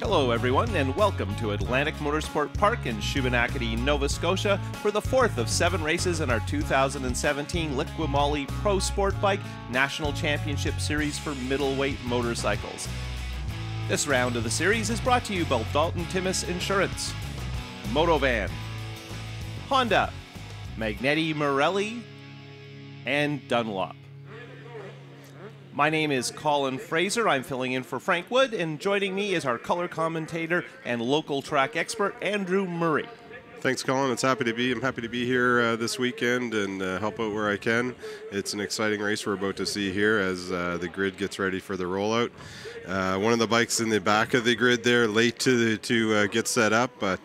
Hello everyone and welcome to Atlantic Motorsport Park in Shubenacadie, Nova Scotia for the fourth of 7 races in our 2017 Liqui Moly Pro Sport Bike National Championship Series for middleweight motorcycles. This round of the series is brought to you by Dalton Timmis Insurance, Motovan, Honda, Magneti Marelli, and Dunlop. My name is Colin Fraser. I'm filling in for Frank Wood, and joining me is our color commentator and local track expert, Andrew Murray. Thanks, Colin. I'm happy to be here this weekend and help out where I can. It's an exciting race we're about to see here as the grid gets ready for the rollout. One of the bikes in the back of the grid there, late to get set up, but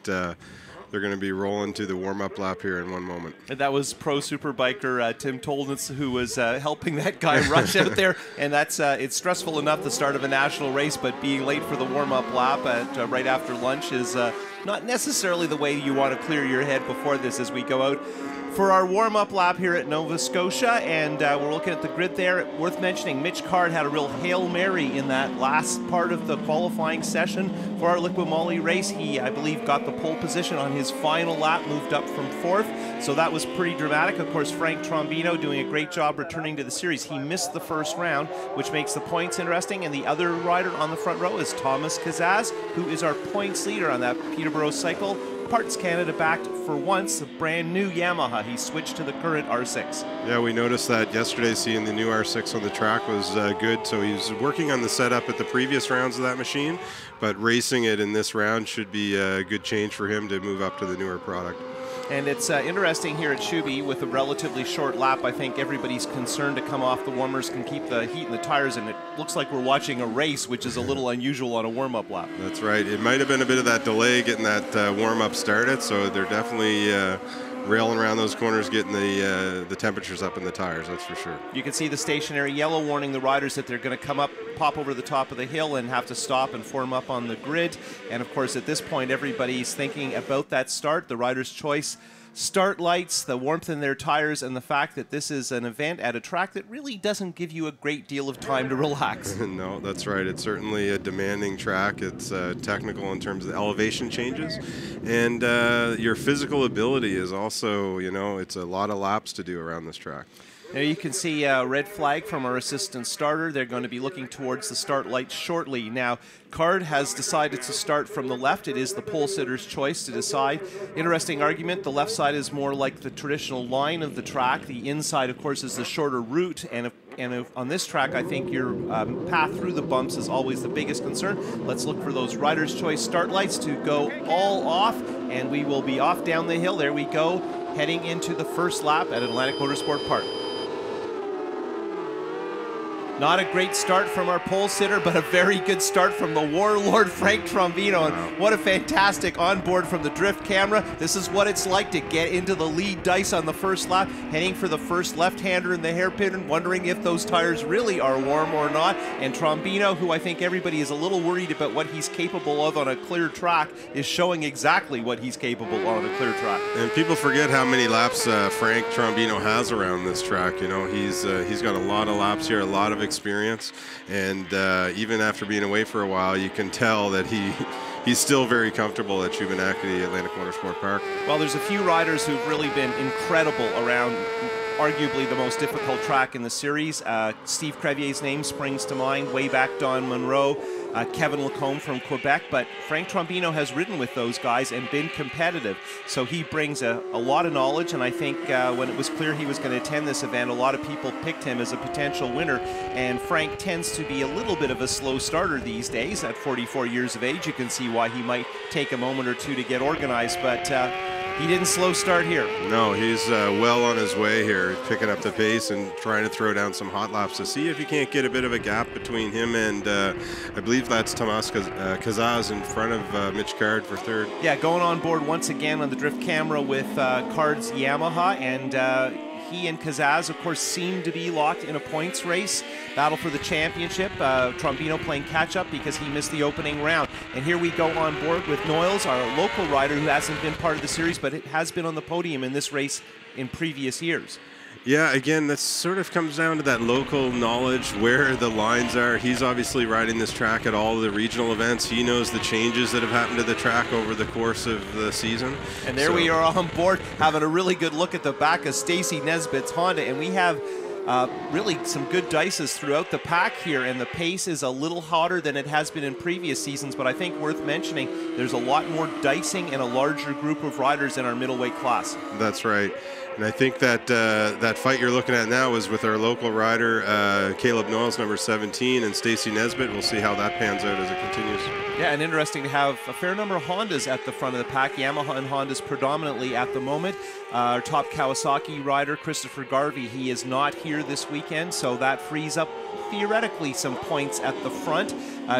they're going to be rolling to the warm-up lap here in one moment. And that was pro Superbiker Tim Tolnitz who was helping that guy rush out there. And that's it's stressful enough the start of a national race, but being late for the warm-up lap at right after lunch is not necessarily the way you want to clear your head before this as we go out for our warm-up lap here at Nova Scotia. And we're looking at the grid there. Worth mentioning, Mitch Card had a real Hail Mary in that last part of the qualifying session for our Liqui Moly race. He, I believe, got the pole position on his final lap, moved up from 4th. So that was pretty dramatic. Of course, Frank Trombino doing a great job returning to the series. He missed the first round, which makes the points interesting. And the other rider on the front row is Thomas Kazaz, who is our points leader on that Peterborough cycle. Parts Canada backed for once a brand new Yamaha. He switched to the current R6. Yeah, we noticed that yesterday. Seeing the new R6 on the track was good. So he was working on the setup at the previous rounds of that machine, but racing it in this round should be a good change for him to move up to the newer product. And it's interesting here at Shuby with a relatively short lap. I think everybody's concerned to come off the warmers can keep the heat in the tires, and it looks like we're watching a race, which is a little unusual on a warm-up lap. That's right. It might have been a bit of that delay getting that warm-up started, so they're definitely railing around those corners, getting the temperatures up in the tires, that's for sure. You can see the stationary yellow warning the riders that they're going to come up, pop over the top of the hill and have to stop and form up on the grid. And of course, at this point, everybody's thinking about that start, the rider's choice. Start lights, the warmth in their tires, and the fact that this is an event at a track that really doesn't give you a great deal of time to relax. No, that's right. It's certainly a demanding track. It's technical in terms of elevation changes. And your physical ability is also, it's a lot of laps to do around this track. Now you can see a red flag from our assistant starter. They're going to be looking towards the start lights shortly. Now, Card has decided to start from the left. It is the pole sitter's choice to decide. Interesting argument. The left side is more like the traditional line of the track. The inside, of course, is the shorter route. And on this track, I think your path through the bumps is always the biggest concern. Let's look for those rider's choice start lights to go all off, and we will be off down the hill. There we go, heading into the first lap at Atlantic Motorsport Park. Not a great start from our pole sitter, but a very good start from the warlord Frank Trombino. And what a fantastic onboard from the drift camera. This is what it's like to get into the lead dice on the first lap, heading for the first left-hander in the hairpin and wondering if those tires really are warm or not. And Trombino, who I think everybody is a little worried about what he's capable of on a clear track, is showing exactly what he's capable on a clear track. And people forget how many laps Frank Trombino has around this track. He's got a lot of laps here, a lot of experience, and even after being away for a while, you can tell that he's still very comfortable at Shubenacadie Atlantic Motorsport Park. Well, there's a few riders who've really been incredible around arguably the most difficult track in the series. Steve Crevier's name springs to mind, way back Don Monroe, Kevin Lacombe from Quebec, but Frank Trombino has ridden with those guys and been competitive. So he brings a lot of knowledge, and I think when it was clear he was going to attend this event, a lot of people picked him as a potential winner. And Frank tends to be a little bit of a slow starter these days. At 44 years of age, you can see why he might take a moment or two to get organized, but he didn't slow start here. No, he's well on his way here, picking up the pace and trying to throw down some hot laps to see if he can't get a bit of a gap between him and I believe that's Thomas Kazaz in front of Mitch Card for third. Yeah, going on board once again on the drift camera with Card's Yamaha, and he and Kazaz, of course, seem to be locked in a points race. Battle for the championship. Trombino playing catch-up because he missed the opening round. And here we go on board with Noyles, our local rider who hasn't been part of the series, but it has been on the podium in this race in previous years. Yeah, again, that sort of comes down to that local knowledge, where the lines are. He's obviously riding this track at all of the regional events. He knows the changes that have happened to the track over the course of the season. And there we are on board, having a really good look at the back of Stacy Nesbitt's Honda, and we have really some good dices throughout the pack here, and the pace is a little hotter than it has been in previous seasons, but I think worth mentioning, there's a lot more dicing and a larger group of riders in our middleweight class. That's right. And I think that that fight you're looking at now is with our local rider, Caleb Noyles, number 17, and Stacy Nesbitt. We'll see how that pans out as it continues. Yeah, and interesting to have a fair number of Hondas at the front of the pack. Yamaha and Hondas predominantly at the moment. Our top Kawasaki rider, Christopher Garvey, he is not here this weekend, so that frees up theoretically some points at the front.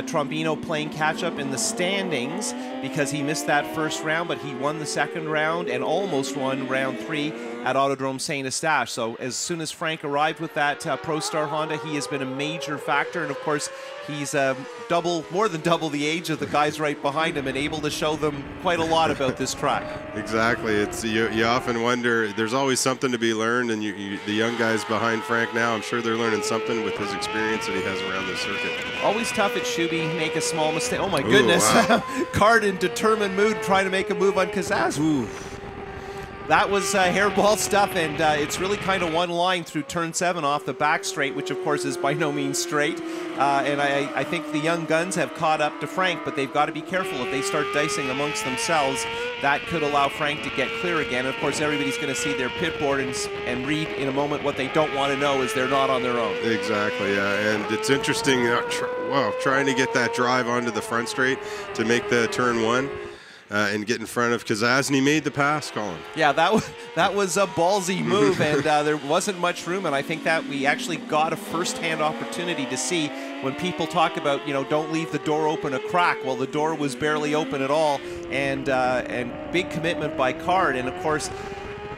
Trombino playing catch-up in the standings because he missed that first round, but he won the second round and almost won round 3 at Autodrome Saint Eustache. So as soon as Frank arrived with that ProStar Honda, he has been a major factor, and of course he's more than double the age of the guys right behind him and able to show them quite a lot about this track. Exactly. It's you often wonder, there's always something to be learned, and the young guys behind Frank now, I'm sure they're learning something with his experience that he has around this circuit. Always tough at Shuby, make a small mistake. Oh my goodness. Ooh, wow. Card in determined mood trying to make a move on Kazaz. Ooh. That was hairball stuff, and it's really kind of one line through turn 7 off the back straight, which of course is by no means straight. And I think the young guns have caught up to Frank, but they've got to be careful. If they start dicing amongst themselves, that could allow Frank to get clear again. And of course, everybody's going to see their pit board and read in a moment what they don't want to know is they're not on their own. Exactly, yeah. And it's interesting, trying to get that drive onto the front straight to make the turn 1. And get in front of Kazaz, and he made the pass, Colin. Yeah, that was a ballsy move, and there wasn't much room, and I think that we actually got a first-hand opportunity to see when people talk about, don't leave the door open a crack. Well, the door was barely open at all, and big commitment by Card, and of course,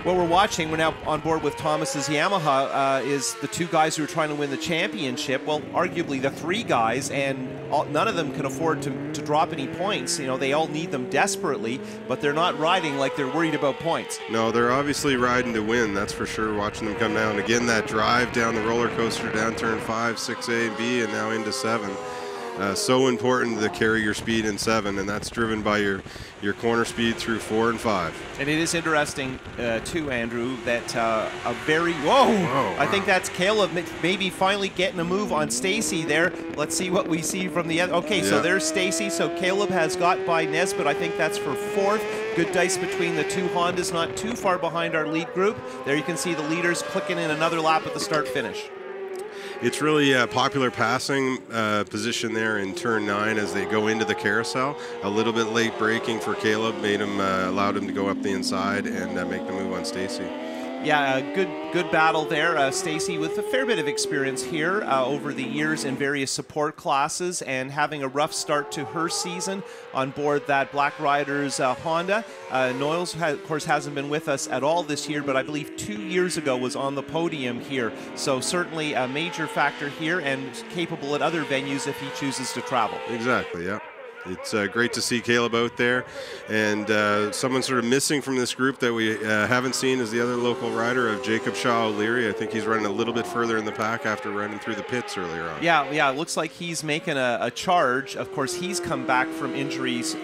what we're watching, we're now on board with Thomas's Yamaha, is the 2 guys who are trying to win the championship. Well, arguably the 3 guys, and none of them can afford to drop any points. They all need them desperately, but they're not riding like they're worried about points. No, they're obviously riding to win, that's for sure, watching them come down. Again, that drive down the roller coaster, down turn 5, 6A and B, and now into 7. So important to carry your speed in 7, and that's driven by your corner speed through 4 and 5. And it is interesting, too, Andrew, that I think that's Caleb maybe finally getting a move on Stacy there. Let's see what we see from the other. Okay, yeah. So there's Stacy. So Caleb has got by Nesbitt. I think that's for 4th. Good dice between the 2 Hondas, not too far behind our lead group. There you can see the leaders clicking in another lap at the start-finish. It's really a popular passing position there in turn 9 as they go into the carousel. A little bit late braking for Caleb allowed him to go up the inside and make the move on Stacy. Yeah, good battle there. Stacy with a fair bit of experience here over the years in various support classes and having a rough start to her season on board that Black Riders Honda. Noyles, of course, hasn't been with us at all this year, but I believe 2 years ago was on the podium here. So certainly a major factor here and capable at other venues if he chooses to travel. Exactly, yeah. It's great to see Caleb out there, and someone sort of missing from this group that we haven't seen is the other local rider of Jacob Shaw O'Leary. I think he's running a little bit further in the pack after running through the pits earlier on. Yeah, it looks like he's making a charge. Of course, he's come back from injuries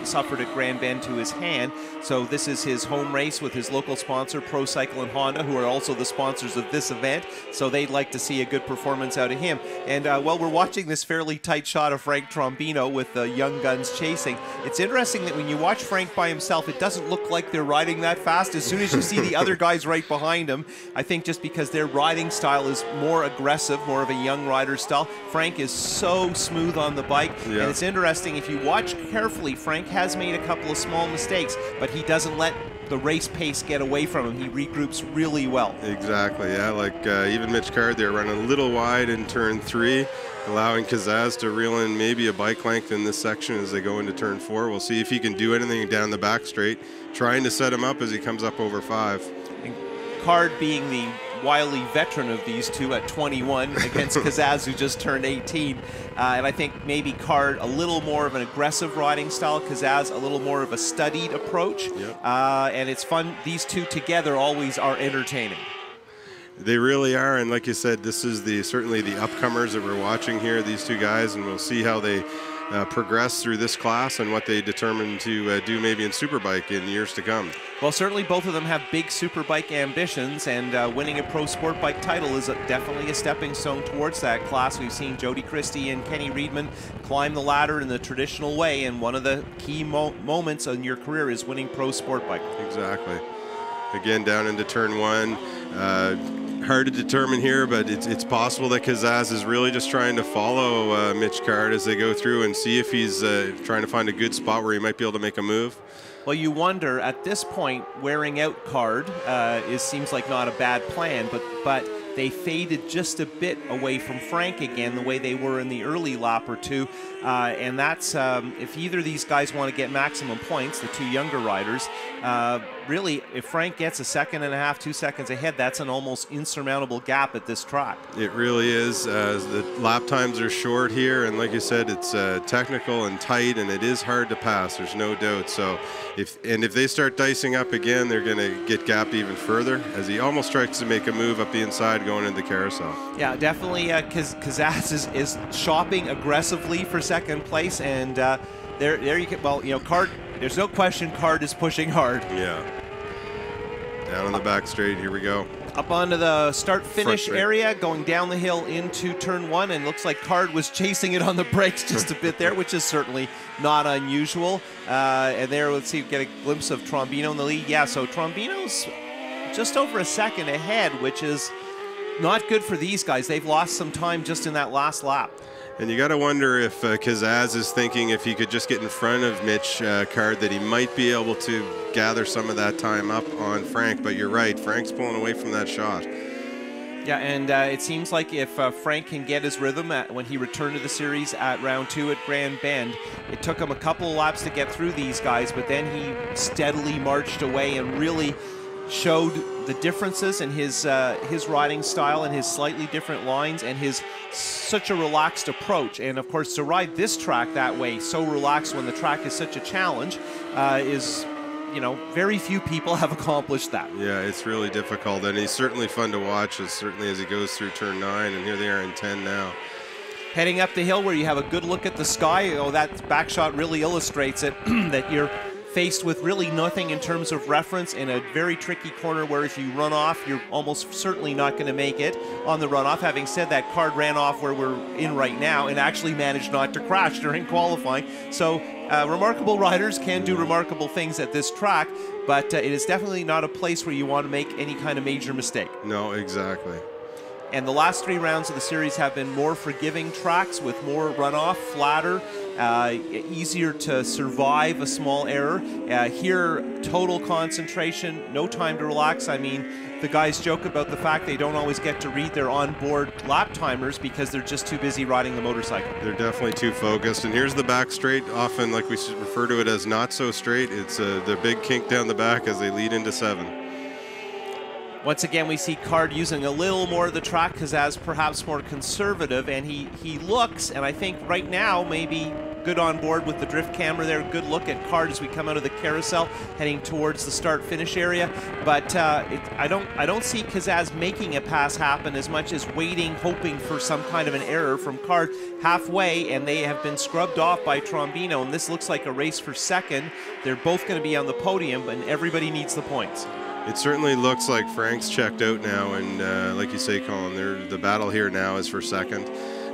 suffered at Grand Bend to his hand, so this is his home race with his local sponsor, Pro Cycle and Honda, who are also the sponsors of this event, so they'd like to see a good performance out of him. And while we're watching this fairly tight shot of Frank Trombino with the young guns chasing, it's interesting that when you watch Frank by himself, it doesn't look like they're riding that fast. As soon as you see the other guys right behind him, I think just because their riding style is more aggressive, more of a young rider style, Frank is so smooth on the bike. Yeah. And it's interesting, if you watch carefully, Frank has made a couple of small mistakes, but he doesn't let the race pace get away from him. He regroups really well. Exactly, yeah. Like even Mitch Card there running a little wide in turn 3, allowing Kazaz to reel in maybe a bike length in this section as they go into turn 4. We'll see if he can do anything down the back straight, trying to set him up as he comes up over 5. And Card being the wily veteran of these two at 21 against Kazaz, who just turned 18. And I think maybe Card a little more of an aggressive riding style, Kazaz a little more of a studied approach. Yep. And it's fun. These two together always are entertaining. They really are, and like you said, this is certainly the upcomers that we're watching here, these two guys, and we'll see how they progress through this class and what they determine to do maybe in Superbike in years to come. Well, certainly both of them have big Superbike ambitions, and winning a Pro Sport Bike title is definitely a stepping stone towards that class. We've seen Jody Christie and Kenny Reedman climb the ladder in the traditional way, and one of the key moments in your career is winning Pro Sport Bike. Exactly. Again, down into turn one. Hard to determine here, but it's possible that Kazaz is really just trying to follow Mitch Card as they go through and see if he's trying to find a good spot where he might be able to make a move. Well, you wonder at this point, wearing out Card seems like not a bad plan, but they faded just a bit away from Frank again, the way they were in the early lap or two. And that's, if either of these guys want to get maximum points, the two younger riders, really, if Frank gets a second and a half, 2 seconds ahead, that's an almost insurmountable gap at this track. It really is. The lap times are short here, and like you said, it's technical and tight, and it is hard to pass, there's no doubt. So if they start dicing up again, they're going to get gapped even further, as he almost tries to make a move up the inside going into the carousel. Yeah, definitely, Kazaz is shopping aggressively for second place, and there you can, well, you know, Card, there's no question Card is pushing hard. Yeah. Down on the back straight, here we go. Up onto the start-finish area, going down the hill into turn one, and looks like Card was chasing it on the brakes just a bit there, which is certainly not unusual. And there, let's see, get a glimpse of Trombino in the lead. Yeah, so Trombino's just over a second ahead, which is not good for these guys. They've lost some time just in that last lap. And you got to wonder if Kazaz is thinking if he could just get in front of Mitch Card, that he might be able to gather some of that time up on Frank. But you're right, Frank's pulling away from that shot. Yeah, and it seems like if Frank can get his rhythm when he returned to the series at round 2 at Grand Bend, it took him a couple of laps to get through these guys, but then he steadily marched away and really showed the differences in his riding style and his slightly different lines and his such a relaxed approach. And of course, to ride this track that way, so relaxed when the track is such a challenge, is, you know, very few people have accomplished that. Yeah, it's really difficult, and he's certainly fun to watch, certainly as he goes through turn 9, and here they are in 10 now. Heading up the hill where you have a good look at the sky, oh, that back shot really illustrates it, that you're faced with really nothing in terms of reference in a very tricky corner where if you run off, you're almost certainly not going to make it on the runoff. Having said that, Card ran off where we're in right now and actually managed not to crash during qualifying. So remarkable riders can do remarkable things at this track, but it is definitely not a place where you want to make any kind of major mistake. No, exactly. And the last 3 rounds of the series have been more forgiving tracks with more runoff, flatter, easier to survive a small error. Here, total concentration, no time to relax. I mean, the guys joke about the fact they don't always get to read their onboard lap timers because they're just too busy riding the motorcycle. They're definitely too focused. And here's the back straight, often like we refer to it as not so straight. It's the big kink down the back as they lead into 7. Once again, we see Card using a little more of the track because as perhaps more conservative, and he looks, and I think right now maybe good on board with the drift camera there. Good look at Card as we come out of the carousel, heading towards the start-finish area. But I don't see Kazaz making a pass happen as much as waiting, hoping for some kind of an error from Card halfway, and they have been scrubbed off by Trombino, and this looks like a race for second. They're both going to be on the podium, and everybody needs the points. It certainly looks like Frank's checked out now, and like you say, Colin, the battle here now is for second,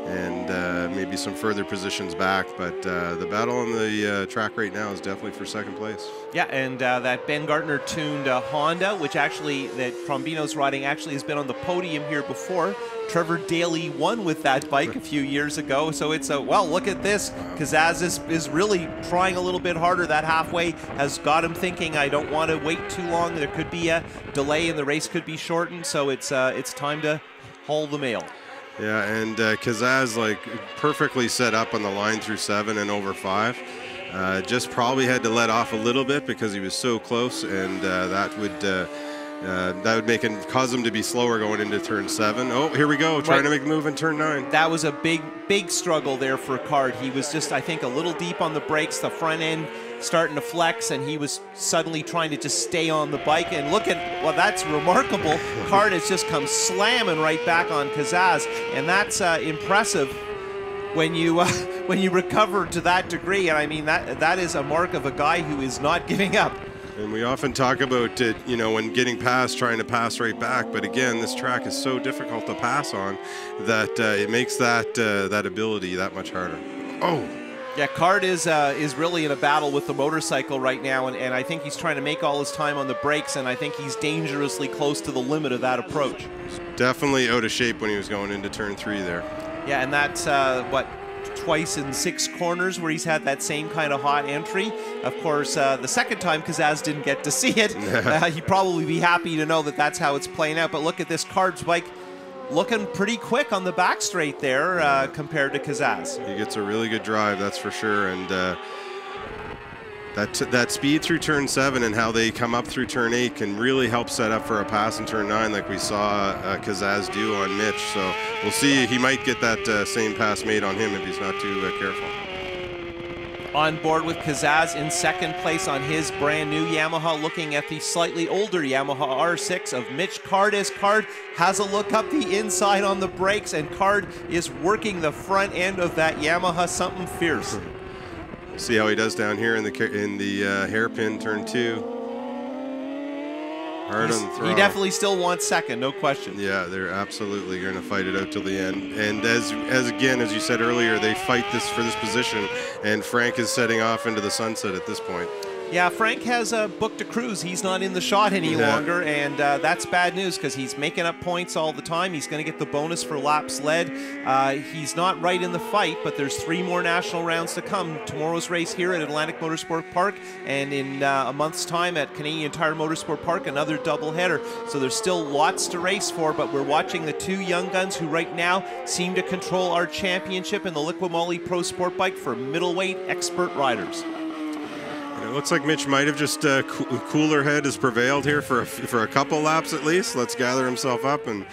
and maybe some further positions back, but the battle on the track right now is definitely for second place. Yeah, and that Ben Gartner tuned Honda, which actually, that Trombino's riding, actually has been on the podium here before. Trevor Daly won with that bike a few years ago, so it's a, well, look at this. Kazaz is really trying a little bit harder. That halfway has got him thinking, I don't want to wait too long. There could be a delay and the race could be shortened, so it's time to haul the mail. Yeah, and Kazaz, like, perfectly set up on the line through 7 and over 5. Just probably had to let off a little bit because he was so close, and that would make him, cause him to be slower going into turn 7. Oh, here we go, trying to make a move in turn 9. That was a big struggle there for Card. He was just, I think, a little deep on the brakes. The front end starting to flex, and he was suddenly trying to just stay on the bike. And look at, well, that's remarkable. Card has just come slamming right back on Kazaz, and that's impressive when you when you recover to that degree. And I mean, that is a mark of a guy who is not giving up. And we often talk about it, you know, when getting past, trying to pass right back. But again, this track is so difficult to pass on that it makes that that ability that much harder. Oh. Yeah, Card is really in a battle with the motorcycle right now, and I think he's trying to make all his time on the brakes, and I think he's dangerously close to the limit of that approach. Definitely out of shape when he was going into turn 3 there. Yeah, and that's, what, twice in 6 corners where he's had that same kind of hot entry. Of course, the second time Kazaz didn't get to see it. He'd probably be happy to know that that's how it's playing out. But look at this Card's bike looking pretty quick on the back straight there compared to Kazaz. He gets a really good drive, that's for sure. And that speed through turn 7 and how they come up through turn 8 can really help set up for a pass in turn 9 like we saw Kazaz do on Mitch. So we'll see. He might get that same pass made on him if he's not too careful. On board with Kazaz in second place on his brand new Yamaha, looking at the slightly older Yamaha R6 of Mitch Card, as Card has a look up the inside on the brakes, and Card is working the front end of that Yamaha something fierce. See how he does down here in the hairpin turn 2. Hard on the throttle. He definitely still wants second, no question. Yeah, they're absolutely going to fight it out till the end. And as again, as you said earlier, they fight this for this position, and Frank is setting off into the sunset at this point. Yeah, Frank has booked a cruise. He's not in the shot any longer, and that's bad news because he's making up points all the time. He's going to get the bonus for laps led. He's not right in the fight, but there's 3 more national rounds to come. Tomorrow's race here at Atlantic Motorsport Park, and in a month's time at Canadian Tire Motorsport Park, another doubleheader. So there's still lots to race for, but we're watching the 2 young guns who right now seem to control our championship in the Liqui Moly Pro Sport Bike for middleweight expert riders. It looks like Mitch might have just cooler head has prevailed here for a couple laps at least. Let's gather himself up and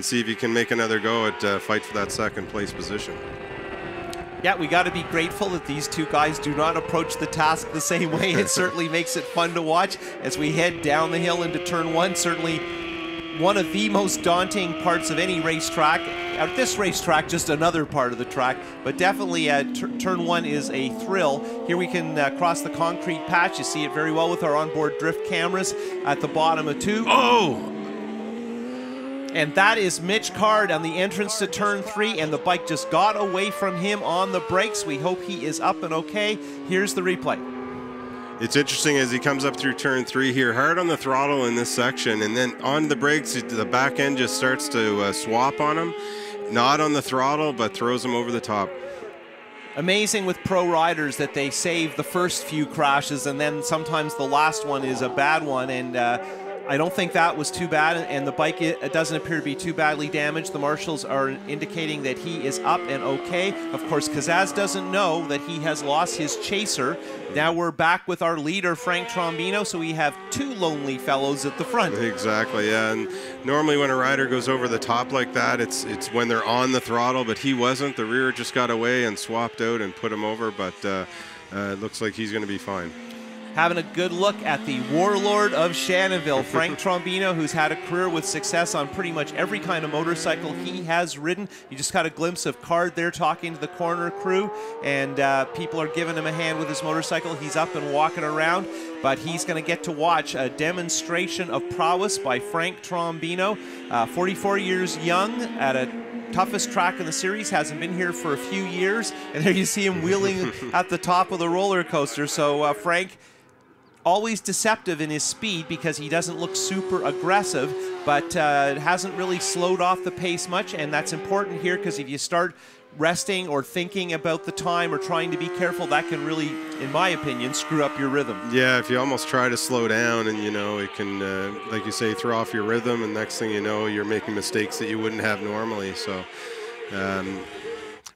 see if he can make another go at fight for that second place position. Yeah, we got to be grateful that these 2 guys do not approach the task the same way. It certainly makes it fun to watch as we head down the hill into turn 1. Certainly one of the most daunting parts of any racetrack. At this racetrack, just another part of the track, but definitely turn 1 is a thrill. Here we can cross the concrete patch. You see it very well with our onboard drift cameras at the bottom of 2. Oh! And that is Mitch Card on the entrance to turn 3, and the bike just got away from him on the brakes. We hope he is up and okay. Here's the replay. It's interesting as he comes up through turn 3 here, hard on the throttle in this section, and then on the brakes, the back end just starts to swap on him. Not on the throttle, but throws him over the top. Amazing with pro riders that they save the first few crashes, and then sometimes the last one is a bad one, and I don't think that was too bad, and the bike it doesn't appear to be too badly damaged. The marshals are indicating that he is up and okay. Of course, Kazaz doesn't know that he has lost his chaser. Now we're back with our leader, Frank Trombino, so we have 2 lonely fellows at the front. Exactly, yeah, and normally when a rider goes over the top like that, it's when they're on the throttle, but he wasn't. The rear just got away and swapped out and put him over, but it looks like he's going to be fine. Having a good look at the warlord of Shannonville, Frank Trombino, who's had a career with success on pretty much every kind of motorcycle he has ridden. You just got a glimpse of Card there talking to the corner crew, and people are giving him a hand with his motorcycle. He's up and walking around, but he's going to get to watch a demonstration of prowess by Frank Trombino. 44 years young at a toughest track in the series, hasn't been here for a few years, and there you see him wheeling at the top of the roller coaster. So Frank, always deceptive in his speed because he doesn't look super aggressive, but hasn't really slowed off the pace much, and that's important here because if you start resting or thinking about the time or trying to be careful, that can really, in my opinion, screw up your rhythm. Yeah, if you almost try to slow down and, you know, it can, like you say, throw off your rhythm, and next thing you know, you're making mistakes that you wouldn't have normally. So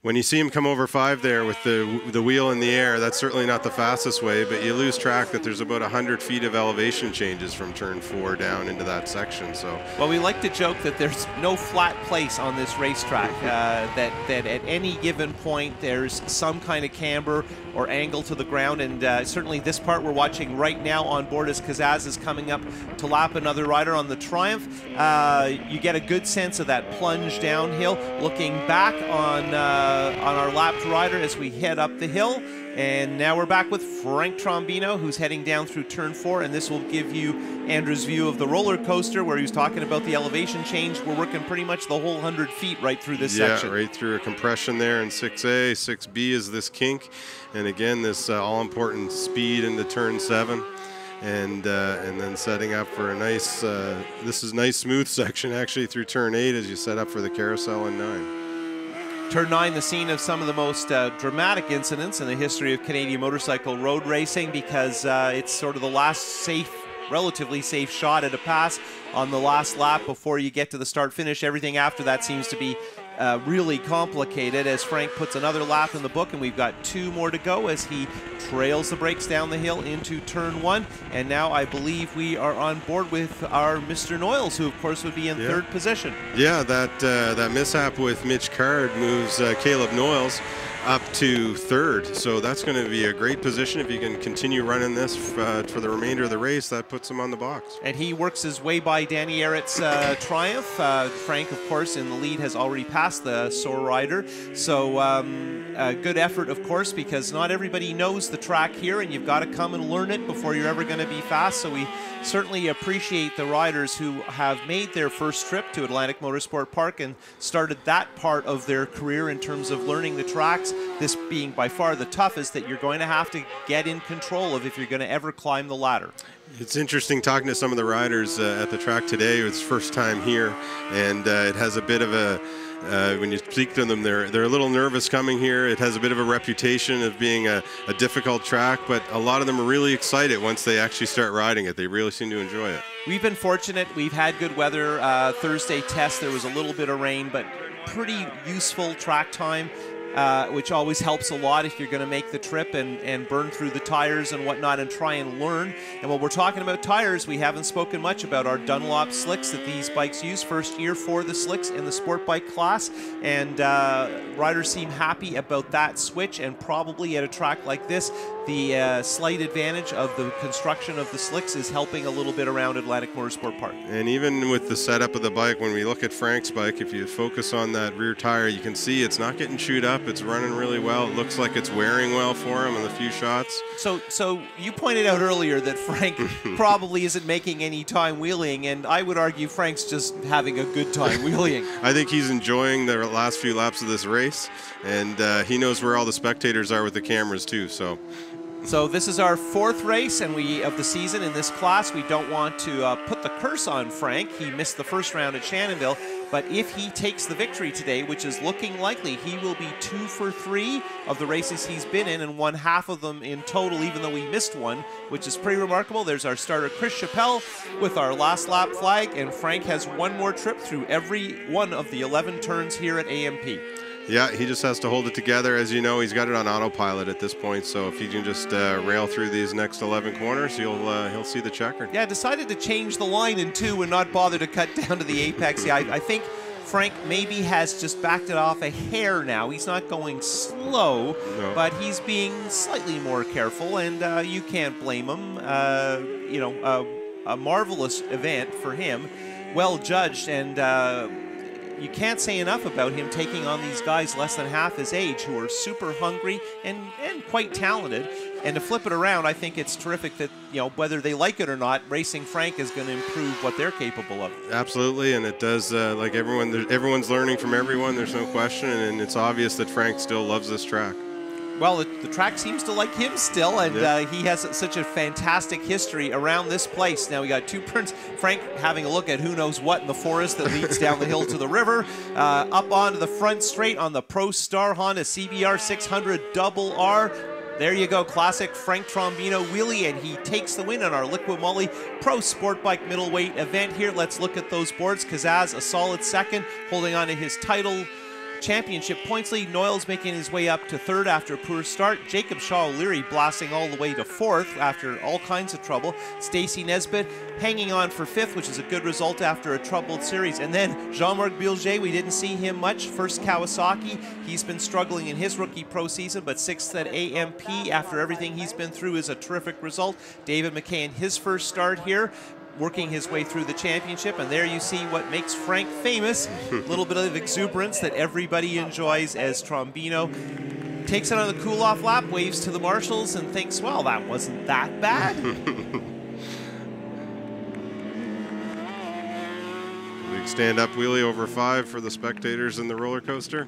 when you see him come over 5 there with the wheel in the air, that's certainly not the fastest way, but you lose track that there's about 100 feet of elevation changes from turn 4 down into that section. So, well, we like to joke that there's no flat place on this racetrack, that at any given point there's some kind of camber or angle to the ground, and certainly this part we're watching right now on board as Kazaz is coming up to lap another rider on the Triumph. You get a good sense of that plunge downhill. Looking back on our lapped rider as we head up the hill, and now we're back with Frank Trombino, who's heading down through turn 4, and this will give you Andrew's view of the roller coaster where he was talking about the elevation change. We're working pretty much the whole 100 feet right through this section. Yeah, right through a compression there in 6A. 6B is this kink, and again this all-important speed into turn 7. And then setting up for a nice, this is nice smooth section actually through turn 8 as you set up for the carousel in 9. Turn 9, the scene of some of the most dramatic incidents in the history of Canadian motorcycle road racing, because it's sort of the last relatively safe shot at a pass on the last lap before you get to the start-finish. Everything after that seems to be really complicated as Frank puts another lap in the book, and we've got 2 more to go as he trails the brakes down the hill into turn 1. And now I believe we are on board with our Mr. Noyles, who of course would be in 3rd position. Yeah, that mishap with Mitch Card moves Caleb Noyles up to 3rd, so that's going to be a great position if you can continue running this for the remainder of the race. That puts him on the box. And he works his way by Danny Ehret's Triumph. Frank, of course, in the lead, has already passed the sore rider, so a good effort, of course, because not everybody knows the track here, and you've got to come and learn it before you're ever going to be fast. So we certainly appreciate the riders who have made their first trip to Atlantic Motorsport Park and started that part of their career in terms of learning the tracks, this being by far the toughest that you're going to have to get in control of if you're going to ever climb the ladder. It's interesting talking to some of the riders at the track today. It's first time here, and it has a bit of a when you speak to them, they're a little nervous coming here. It has a bit of a reputation of being a difficult track, but a lot of them are really excited once they actually start riding it. They really seem to enjoy it. We've been fortunate. We've had good weather. Thursday test, there was a little bit of rain, but pretty useful track time. Which always helps a lot if you're going to make the trip and burn through the tires and whatnot and try and learn. And while we're talking about tires, we haven't spoken much about our Dunlop slicks that these bikes use. First year for the slicks in the sport bike class, and riders seem happy about that switch, and probably at a track like this, the slight advantage of the construction of the slicks is helping a little bit around Atlantic Motorsport Park. And even with the setup of the bike, when we look at Frank's bike, if you focus on that rear tire, you can see it's not getting chewed up. It's running really well. It looks like it's wearing well for him in the few shots. So you pointed out earlier that Frank probably isn't making any time wheeling, and I would argue Frank's just having a good time wheeling. I think he's enjoying the last few laps of this race, and he knows where all the spectators are with the cameras too. So this is our 4th race of the season in this class. We don't want to put the curse on Frank. He missed the first round at Shannonville, but if he takes the victory today, which is looking likely, he will be 2 for 3 of the races he's been in and won half of them in total, even though he missed one, which is pretty remarkable. There's our starter, Chris Chappelle, with our last lap flag, and Frank has one more trip through every one of the 11 turns here at AMP. Yeah, he just has to hold it together. As you know, he's got it on autopilot at this point, so if he can just rail through these next 11 corners, he'll see the checker. Yeah, decided to change the line in 2 and not bother to cut down to the apex. Yeah, I think Frank maybe has just backed it off a hair now. He's not going slow, no, but he's being slightly more careful, and you can't blame him. A marvelous event for him, well judged, and you can't say enough about him taking on these guys less than half his age who are super hungry and quite talented. And to flip it around, I think it's terrific that, whether they like it or not, Racing Frank is going to improve what they're capable of. Absolutely, and it does, like everyone's learning from everyone, there's no question, and it's obvious that Frank still loves this track. Well, the track seems to like him still, and he has such a fantastic history around this place. Now we got 2 prints. Frank having a look at who knows what in the forest that leads down the hill to the river. Up onto the front straight on the Pro Star Honda CBR 600 RR. There you go, classic Frank Trombino wheelie, and he takes the win on our Liqui Moly Pro Sport Bike middleweight event here. Let's look at those boards. Kazaz, a solid second, holding on to his title championship points lead. Noyle's making his way up to third after a poor start. Jacob Shaw O'Leary blasting all the way to fourth after all kinds of trouble. Stacey Nesbitt hanging on for fifth, which is a good result after a troubled series. And then Jean-Marc Bilger, we didn't see him much. First Kawasaki, he's been struggling in his rookie pro season, but sixth at AMP after everything he's been through is a terrific result. David McKay in his first start here, working his way through the championship, and there you see what makes Frank famous. A little bit of exuberance that everybody enjoys as Trombino takes it on the cool-off lap, waves to the marshals, and thinks, well, that wasn't that bad. Big stand-up wheelie over 5 for the spectators in the roller coaster.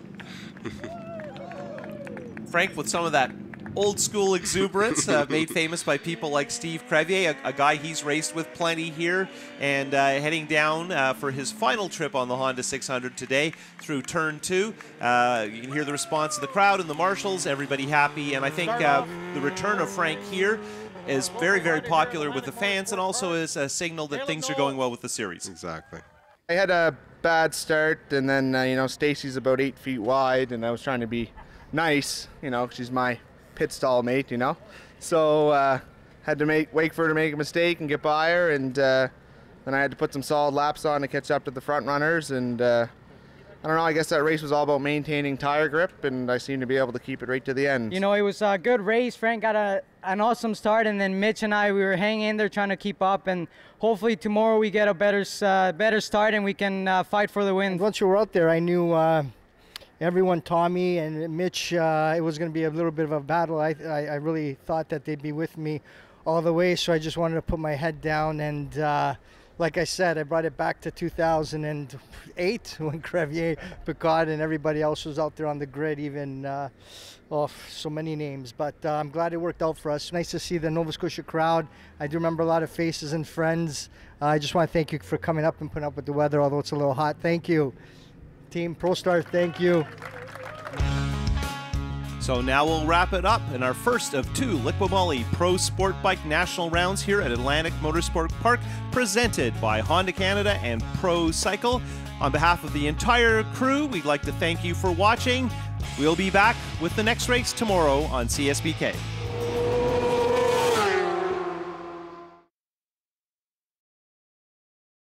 Frank with some of that old school exuberance, made famous by people like Steve Crevier, a guy he's raced with plenty here, and heading down for his final trip on the Honda 600 today through turn 2. You can hear the response of the crowd and the marshals, everybody happy, and I think the return of Frank here is very, very popular with the fans, and also is a signal that things are going well with the series. Exactly. I had a bad start, and then you know, Stacy's about 8 feet wide, and I was trying to be nice, you know, she's my pit stall mate, you know. So had to wait for her to make a mistake and get by her, and then I had to put some solid laps on to catch up to the front runners, and I don't know, I guess that race was all about maintaining tire grip, and I seemed to be able to keep it right to the end. You know, it was a good race. Frank got an awesome start, and then Mitch and I, we were hanging in there trying to keep up, and hopefully tomorrow we get a better start and we can fight for the win. Once we were out there, I knew everyone, Tommy and Mitch, it was going to be a little bit of a battle. I really thought that they'd be with me all the way, so I just wanted to put my head down, and like I said, I brought it back to 2008 when Crevier, Picard, and everybody else was out there on the grid, even, so many names. But I'm glad it worked out for us. Nice to see the Nova Scotia crowd. I do remember a lot of faces and friends. I just want to thank you for coming up and putting up with the weather, although it's a little hot. Thank you. Team ProStar, thank you. So now we'll wrap it up in our first of 2 Liqui Moly Pro Sport Bike National Rounds here at Atlantic Motorsport Park, presented by Honda Canada and Pro Cycle. On behalf of the entire crew, we'd like to thank you for watching. We'll be back with the next race tomorrow on CSBK.